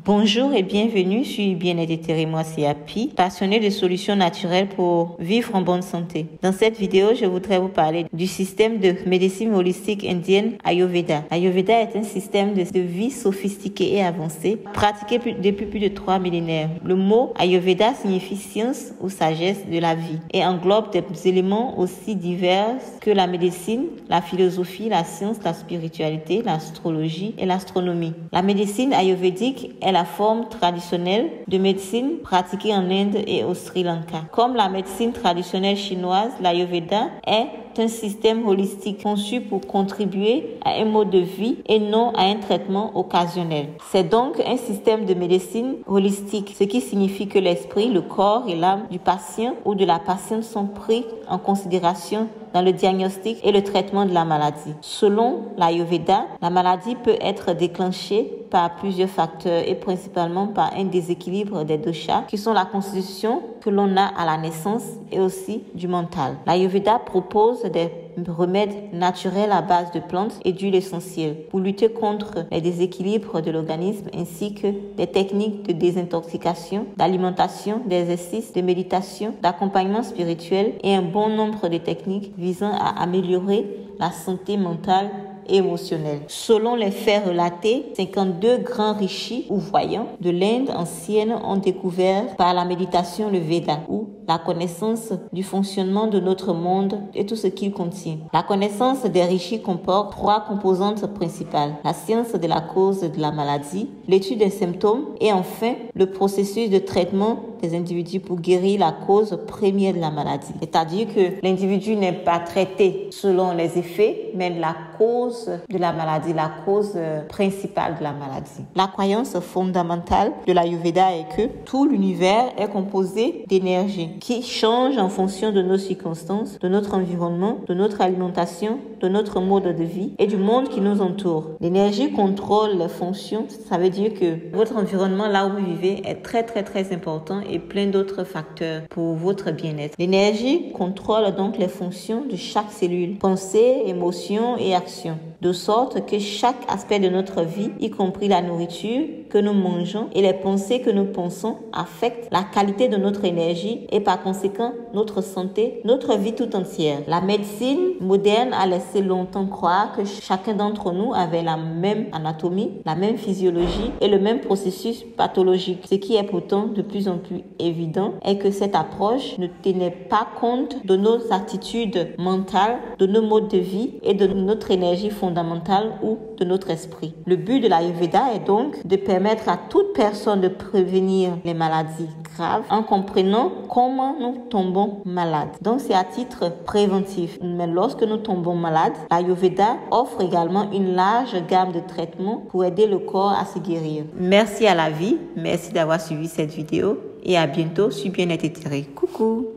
Bonjour et bienvenue sur Bien-être éthéré. Moi, c'est Happy, passionnée de solutions naturelles pour vivre en bonne santé. Dans cette vidéo, je voudrais vous parler du système de médecine holistique indienne Ayurveda. Ayurveda est un système de vie sophistiqué et avancé, pratiqué depuis plus de 3 millénaires. Le mot Ayurveda signifie science ou sagesse de la vie et englobe des éléments aussi divers que la médecine, la philosophie, la science, la spiritualité, l'astrologie et l'astronomie. La médecine ayurvédique est la forme traditionnelle de médecine pratiquée en Inde et au Sri Lanka. Comme la médecine traditionnelle chinoise, l'Ayurveda est un système holistique conçu pour contribuer à un mode de vie et non à un traitement occasionnel. C'est donc un système de médecine holistique, ce qui signifie que l'esprit, le corps et l'âme du patient ou de la patiente sont pris en considération dans le diagnostic et le traitement de la maladie. Selon l'Ayurveda, la maladie peut être déclenchée par plusieurs facteurs et principalement par un déséquilibre des doshas qui sont la constitution que l'on a à la naissance et aussi du mental. L'Ayurveda propose des remèdes naturels à base de plantes et d'huiles essentielles pour lutter contre les déséquilibres de l'organisme ainsi que des techniques de désintoxication, d'alimentation, d'exercices, de méditation, d'accompagnement spirituel et un bon nombre de techniques visant à améliorer la santé mentale et émotionnelle. Selon les faits relatés, 52 grands rishis ou voyants de l'Inde ancienne ont découvert par la méditation le Veda ou la connaissance du fonctionnement de notre monde et tout ce qu'il contient. La connaissance des rishis comporte 3 composantes principales: la science de la cause de la maladie, l'étude des symptômes et enfin le processus de traitement des individus pour guérir la cause première de la maladie. C'est-à-dire que l'individu n'est pas traité selon les effets, mais la cause de la maladie, la cause principale de la maladie. La croyance fondamentale de l'Ayurveda est que tout l'univers est composé d'énergie qui change en fonction de nos circonstances, de notre environnement, de notre alimentation, de notre mode de vie et du monde qui nous entoure. L'énergie contrôle les fonctions. Ça veut dire que votre environnement, là où vous vivez, est très important et plein d'autres facteurs pour votre bien-être. L'énergie contrôle donc les fonctions de chaque cellule, pensée, émotion et action, de sorte que chaque aspect de notre vie, y compris la nourriture que nous mangeons et les pensées que nous pensons, affectent la qualité de notre énergie et par conséquent notre santé, notre vie tout entière. La médecine moderne a laissé longtemps croire que chacun d'entre nous avait la même anatomie, la même physiologie et le même processus pathologique. Ce qui est pourtant de plus en plus évident est que cette approche ne tenait pas compte de nos attitudes mentales, de nos modes de vie et de notre énergie fondamentale ou de notre esprit. Le but de l'Ayurveda est donc de permettre à toute personne de prévenir les maladies graves en comprenant comment nous tombons malades. Donc c'est à titre préventif. Mais lorsque nous tombons malades, l'Ayurveda offre également une large gamme de traitements pour aider le corps à se guérir. Merci à la vie, merci d'avoir suivi cette vidéo et à bientôt sur Bien-être éthéré. Coucou!